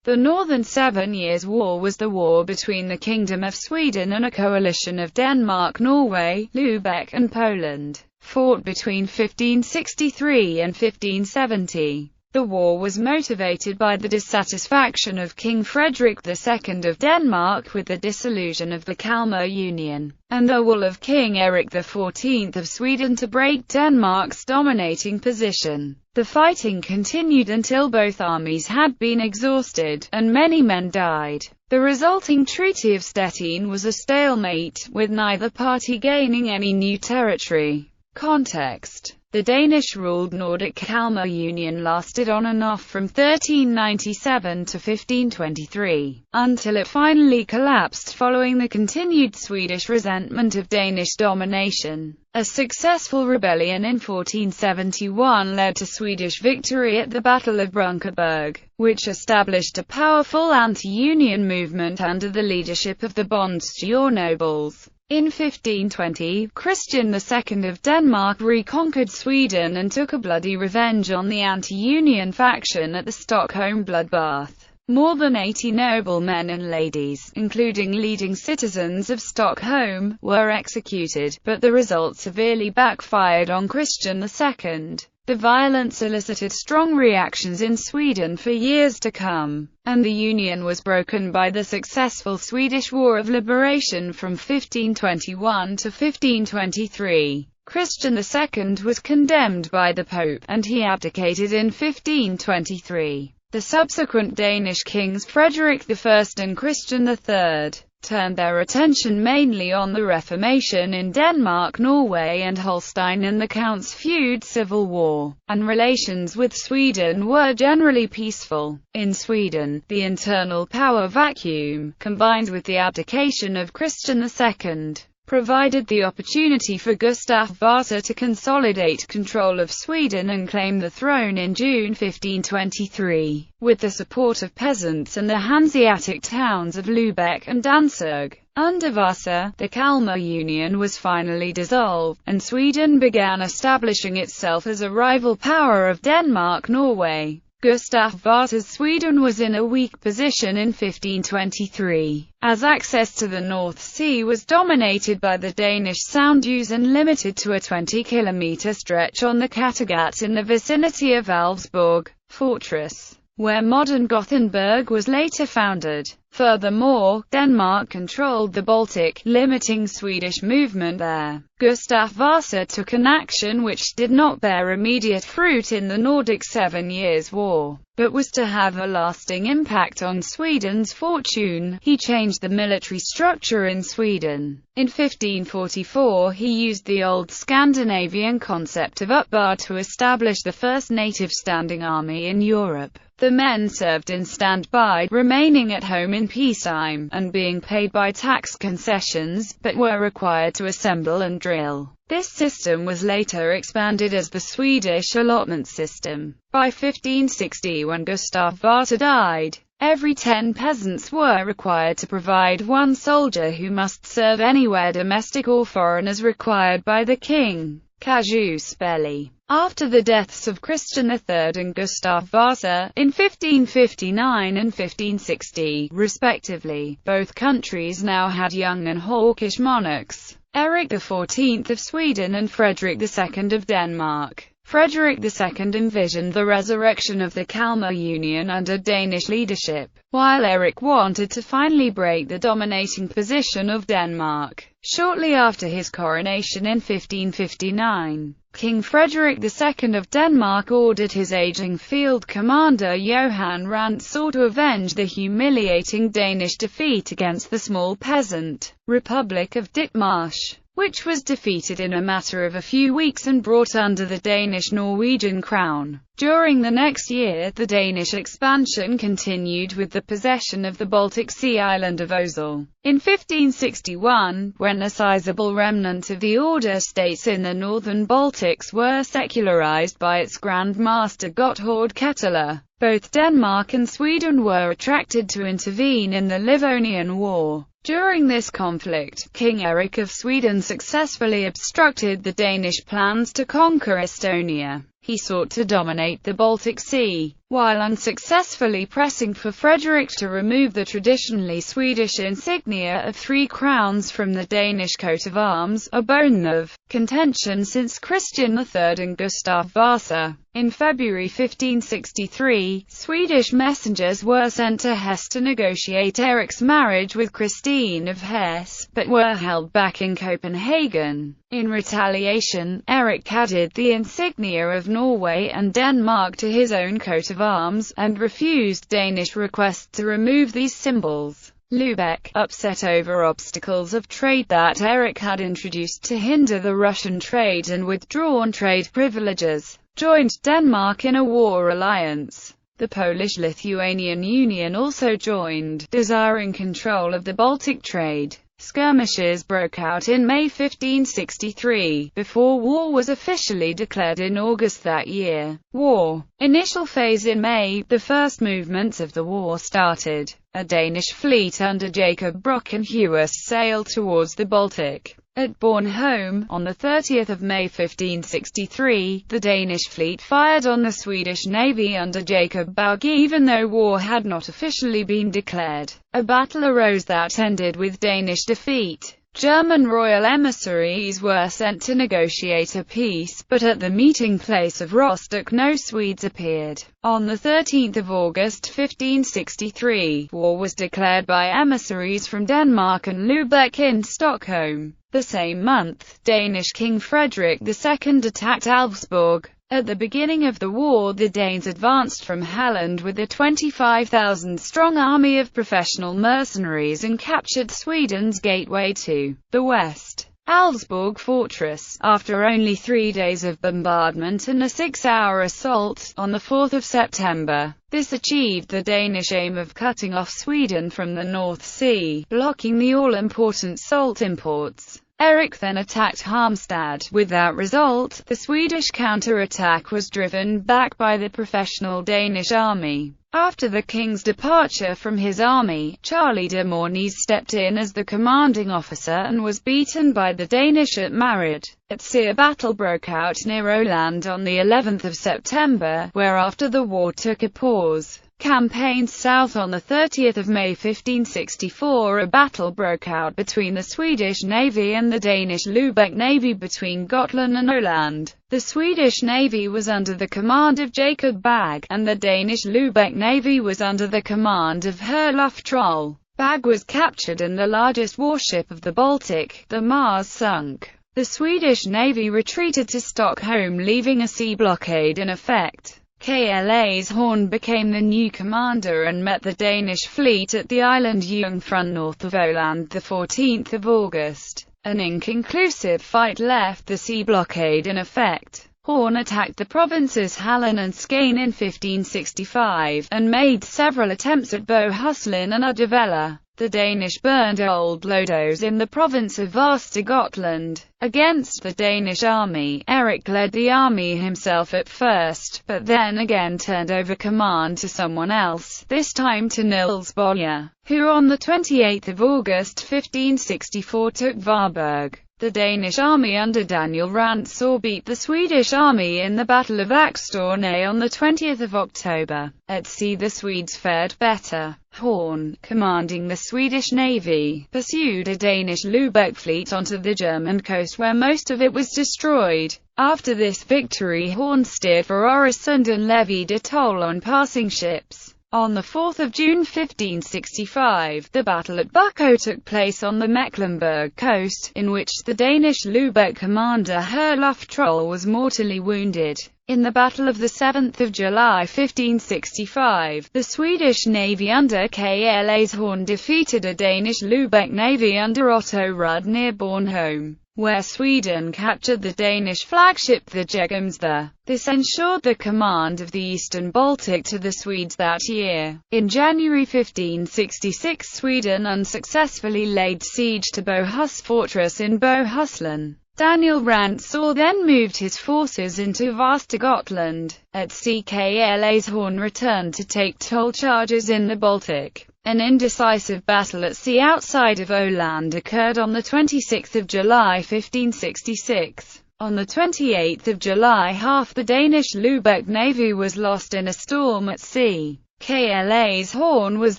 The Northern 7 Years' War was the war between the Kingdom of Sweden and a coalition of Denmark, Norway, Lübeck and Poland, fought between 1563 and 1570. The war was motivated by the dissatisfaction of King Frederick II of Denmark with the dissolution of the Kalmar Union, and the will of King Erik XIV of Sweden to break Denmark's dominating position. The fighting continued until both armies had been exhausted, and many men died. The resulting Treaty of Stettin was a stalemate, with neither party gaining any new territory. Context: the Danish-ruled Nordic Kalmar Union lasted on and off from 1397 to 1523, until it finally collapsed following the continued Swedish resentment of Danish domination. A successful rebellion in 1471 led to Swedish victory at the Battle of Brunkeberg, which established a powerful anti-union movement under the leadership of the Bondsjord nobles. In 1520, Christian II of Denmark reconquered Sweden and took a bloody revenge on the anti-union faction at the Stockholm bloodbath. More than 80 noblemen and ladies, including leading citizens of Stockholm, were executed, but the result severely backfired on Christian II. The violence elicited strong reactions in Sweden for years to come, and the union was broken by the successful Swedish War of Liberation from 1521 to 1523. Christian II was condemned by the Pope, and he abdicated in 1523. The subsequent Danish kings Frederick I and Christian III turned their attention mainly on the Reformation in Denmark, Norway and Holstein, and the Counts' feud civil war, and relations with Sweden were generally peaceful. In Sweden, the internal power vacuum, combined with the abdication of Christian II, provided the opportunity for Gustav Vasa to consolidate control of Sweden and claim the throne in June 1523, with the support of peasants and the Hanseatic towns of Lubeck and Danzig. Under Vasa, the Kalmar Union was finally dissolved, and Sweden began establishing itself as a rival power of Denmark-Norway. Gustav Vasa's Sweden was in a weak position in 1523, as access to the North Sea was dominated by the Danish Sound dues and limited to a 20-kilometer stretch on the Kattegat in the vicinity of Alvsborg fortress, where modern Gothenburg was later founded. Furthermore, Denmark controlled the Baltic, limiting Swedish movement there. Gustav Vasa took an action which did not bear immediate fruit in the Nordic 7 Years' War, but was to have a lasting impact on Sweden's fortune. He changed the military structure in Sweden. In 1544 he used the old Scandinavian concept of uppbard to establish the first native standing army in Europe. The men served in standby, remaining at home in peacetime, and being paid by tax concessions, but were required to assemble and drill. This system was later expanded as the Swedish allotment system. By 1560, when Gustav Vasa died, every 10 peasants were required to provide one soldier who must serve anywhere, domestic or foreign, as required by the king. Casus belli. After the deaths of Christian III and Gustav Vasa, in 1559 and 1560, respectively, both countries now had young and hawkish monarchs, Erik XIV of Sweden and Frederick II of Denmark. Frederick II envisioned the resurrection of the Kalmar Union under Danish leadership, while Erik wanted to finally break the dominating position of Denmark. Shortly after his coronation in 1559, King Frederick II of Denmark ordered his aging field commander Johan Rantzau to avenge the humiliating Danish defeat against the small peasant Republic of Ditmarsh, which was defeated in a matter of a few weeks and brought under the Danish-Norwegian crown. During the next year, the Danish expansion continued with the possession of the Baltic Sea island of Ozel. In 1561, when a sizable remnant of the Order states in the northern Baltics were secularized by its Grand Master Gotthard Kettler, both Denmark and Sweden were attracted to intervene in the Livonian War. During this conflict, King Erik of Sweden successfully obstructed the Danish plans to conquer Estonia. he sought to dominate the Baltic Sea, while unsuccessfully pressing for Frederick to remove the traditionally Swedish insignia of 3 crowns from the Danish coat of arms, a bone of contention since Christian III and Gustav Vasa. In February 1563, Swedish messengers were sent to Hesse to negotiate Erik's marriage with Christine of Hesse, but were held back in Copenhagen. In retaliation, Erik added the insignia of Norway and Denmark to his own coat of arms, and refused Danish requests to remove these symbols. Lubeck, upset over obstacles of trade that Erik had introduced to hinder the Russian trade and withdrawn trade privileges, joined Denmark in a war alliance. The Polish-Lithuanian Union also joined, desiring control of the Baltic trade. Skirmishes broke out in May 1563, before war was officially declared in August that year. War. Initial phase. In May, the first movements of the war started. A Danish fleet under Jacob Brockenhuis sailed towards the Baltic. At Bornholm, on the 30th of May 1563, the Danish fleet fired on the Swedish navy under Jacob Bauge even though war had not officially been declared. A battle arose that ended with Danish defeat. German royal emissaries were sent to negotiate a peace, but at the meeting place of Rostock no Swedes appeared. On the 13th of August 1563, war was declared by emissaries from Denmark and Lubeck in Stockholm. The same month, Danish King Frederick II attacked Augsburg. At the beginning of the war, the Danes advanced from Halland with a 25,000-strong army of professional mercenaries and captured Sweden's gateway to the west, Augsburg fortress, after only 3 days of bombardment and a 6-hour assault, on the 4th of September. This achieved the Danish aim of cutting off Sweden from the North Sea, blocking the all-important salt imports. Erik then attacked Halmstad. Without result, the Swedish counter-attack was driven back by the professional Danish army. After the king's departure from his army, Charlie de Mornay stepped in as the commanding officer and was beaten by the Danish at Marad. At sea, a battle broke out near Åland on the 11th of September, whereafter the war took a pause. Campaigns south. On the 30th of May 1564, a battle broke out between the Swedish Navy and the Danish Lubeck Navy between Gotland and Åland. The Swedish Navy was under the command of Jacob Bauge, and the Danish Lubeck Navy was under the command of Herluf Troll. Bauge was captured and the largest warship of the Baltic, the Mars, sunk. The Swedish Navy retreated to Stockholm, leaving a sea blockade in effect. Kla's Horn became the new commander and met the Danish fleet at the island Jungfrun north of Åland the 14th of August. An inconclusive fight left the sea blockade in effect. Horn attacked the provinces Halland and Skane in 1565, and made several attempts at Bohuslän and Uddevalla. The Danish burned old lodos in the province of Västergötland. Against the Danish army, Erik led the army himself at first, but then again turned over command to someone else, this time to Niels Boyer, who on the 28th of August 1564 took Varberg. The Danish army under Daniel Rantzau beat the Swedish army in the Battle of Axtornay on the 20th of October. At sea, the Swedes fared better. Horn, commanding the Swedish navy, pursued a Danish Lubeck fleet onto the German coast where most of it was destroyed. After this victory, Horn steered for Öresund and levied a toll on passing ships. On the 4th of June 1565, the battle at Buckow took place on the Mecklenburg coast, in which the Danish Lubeck commander Herluf Troll was mortally wounded. In the Battle of the 7th of July 1565, the Swedish navy under Kla's Horn defeated a Danish Lubeck navy under Otto Rudd near Bornholm, where Sweden captured the Danish flagship the Jägungsthor. This ensured the command of the eastern Baltic to the Swedes that year. In January 1566, Sweden unsuccessfully laid siege to Bohus fortress in Bohuslän. Daniel Rantzau then moved his forces into Västergötland. At sea, Kla's Horn returned to take toll charges in the Baltic. An indecisive battle at sea outside of Åland occurred on the 26th of July 1566. On 28 July half the Danish Lubeck navy was lost in a storm at sea. Kla's Horn was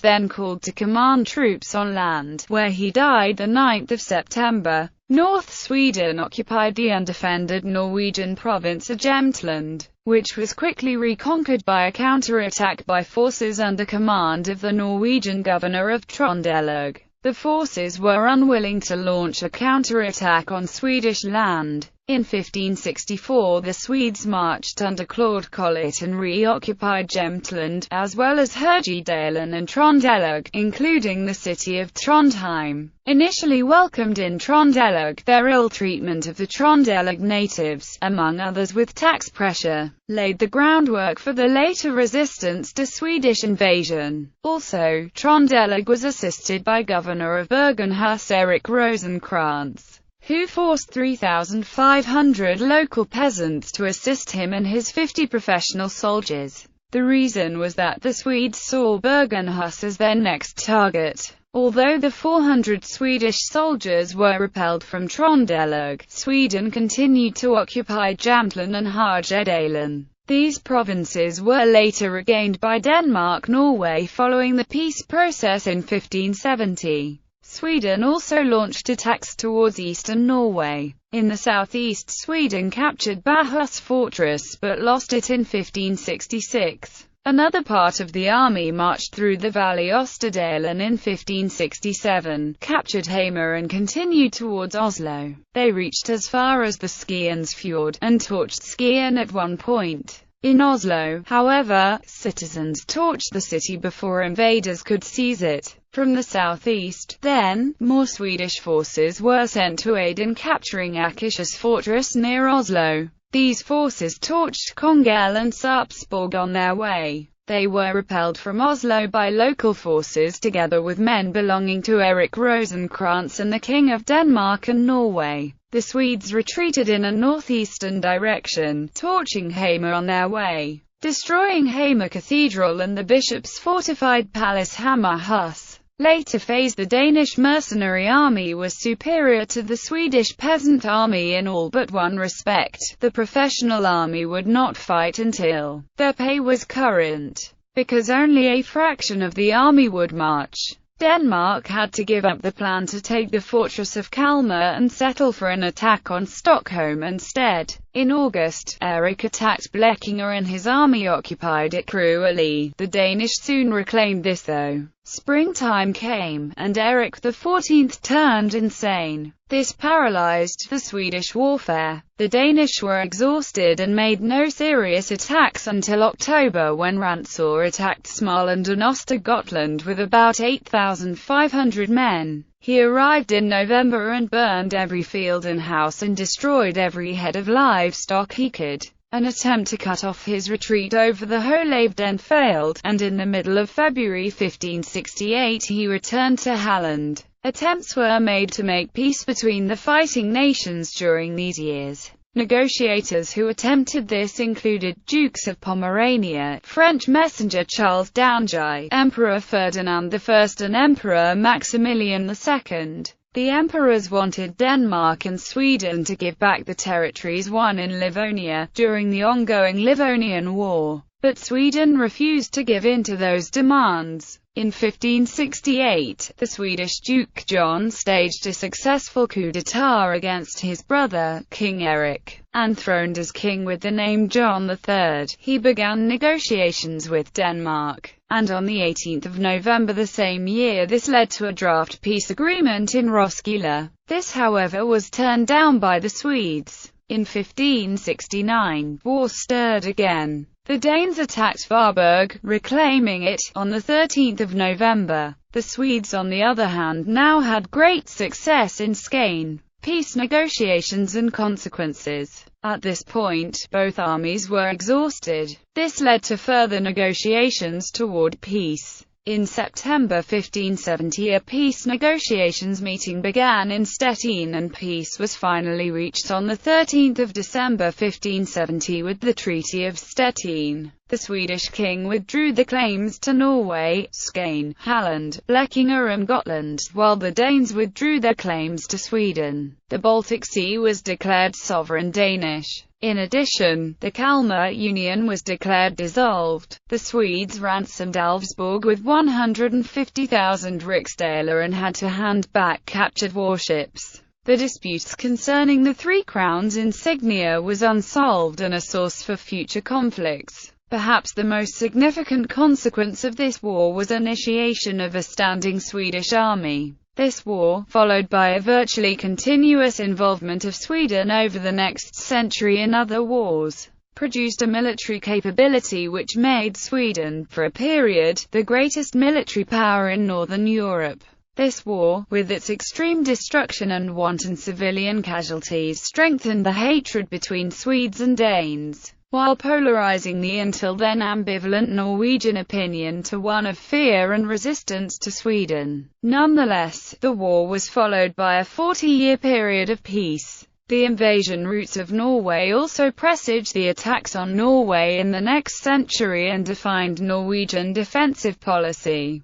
then called to command troops on land, where he died 9 September. North Sweden occupied the undefended Norwegian province of Jämtland, which was quickly reconquered by a counterattack by forces under command of the Norwegian governor of Trøndelag. The forces were unwilling to launch a counterattack on Swedish land. In 1564 the Swedes marched under Claude Collet and reoccupied Jämtland, as well as Herjedalen and Trøndelag, including the city of Trondheim. Initially welcomed in Trøndelag, their ill treatment of the Trøndelag natives, among others with tax pressure, laid the groundwork for the later resistance to Swedish invasion. Also, Trøndelag was assisted by Governor of Bergenhus Erik Rosenkrantz, who forced 3,500 local peasants to assist him and his 50 professional soldiers. The reason was that the Swedes saw Bergenhus as their next target. Although the 400 Swedish soldiers were repelled from Trøndelag, Sweden continued to occupy Jämtland and Herjedalen. These provinces were later regained by Denmark-Norway following the peace process in 1570. Sweden also launched attacks towards eastern Norway. In the southeast, Sweden captured Bahus fortress but lost it in 1566. Another part of the army marched through the valley Østerdalen in 1567, captured Hamar and continued towards Oslo. They reached as far as the Skiensfjord, and torched Skien at one point. In Oslo, however, citizens torched the city before invaders could seize it. From the southeast, then, more Swedish forces were sent to aid in capturing Akershus fortress near Oslo. These forces torched Kongel and Sarpsborg on their way. They were repelled from Oslo by local forces together with men belonging to Erik Rosenkrantz and the King of Denmark and Norway. The Swedes retreated in a northeastern direction, torching Hamar on their way, destroying Hamar Cathedral and the bishop's fortified palace Hammerhus. Later phase the Danish mercenary army was superior to the Swedish peasant army in all but one respect. The professional army would not fight until their pay was current, because only a fraction of the army would march. Denmark had to give up the plan to take the fortress of Kalmar and settle for an attack on Stockholm instead. In August, Erik attacked Blekinge and his army occupied it cruelly. The Danish soon reclaimed this though. Springtime came, and Erik XIV turned insane. This paralyzed the Swedish warfare. The Danish were exhausted and made no serious attacks until October when Rantzau attacked Småland and Östergötland with about 8,500 men. He arrived in November and burned every field and house and destroyed every head of livestock he could. An attempt to cut off his retreat over the Hollabden failed, and in the middle of February 1568 he returned to Halland. Attempts were made to make peace between the fighting nations during these years. Negotiators who attempted this included Dukes of Pomerania, French messenger Charles d'Anjou, Emperor Ferdinand I and Emperor Maximilian II. The emperors wanted Denmark and Sweden to give back the territories won in Livonia during the ongoing Livonian War, but Sweden refused to give in to those demands. In 1568, the Swedish Duke John staged a successful coup d'état against his brother, King Erik. Enthroned as king with the name John III, he began negotiations with Denmark, and on the 18th of November the same year this led to a draft peace agreement in Roskilde. This however was turned down by the Swedes. In 1569, war stirred again. The Danes attacked Varberg, reclaiming it, on the 13th of November. The Swedes on the other hand now had great success in Skane. Peace negotiations and consequences. At this point, both armies were exhausted. This led to further negotiations toward peace. In September 1570 a peace negotiations meeting began in Stettin and peace was finally reached on 13 December 1570 with the Treaty of Stettin. The Swedish king withdrew the claims to Norway, Skane, Halland, Blekinge and Gotland, while the Danes withdrew their claims to Sweden. The Baltic Sea was declared sovereign Danish. In addition, the Kalmar Union was declared dissolved. The Swedes ransomed Alvsborg with 150,000 riksdaler and had to hand back captured warships. The disputes concerning the Three Crowns insignia was unsolved and a source for future conflicts. Perhaps the most significant consequence of this war was initiation of a standing Swedish army. This war, followed by a virtually continuous involvement of Sweden over the next century in other wars, produced a military capability which made Sweden, for a period, the greatest military power in Northern Europe. This war, with its extreme destruction and wanton civilian casualties, strengthened the hatred between Swedes and Danes, while polarizing the until then ambivalent Norwegian opinion to one of fear and resistance to Sweden. Nonetheless, the war was followed by a 40-year period of peace. The invasion routes of Norway also presaged the attacks on Norway in the next century and defined Norwegian defensive policy.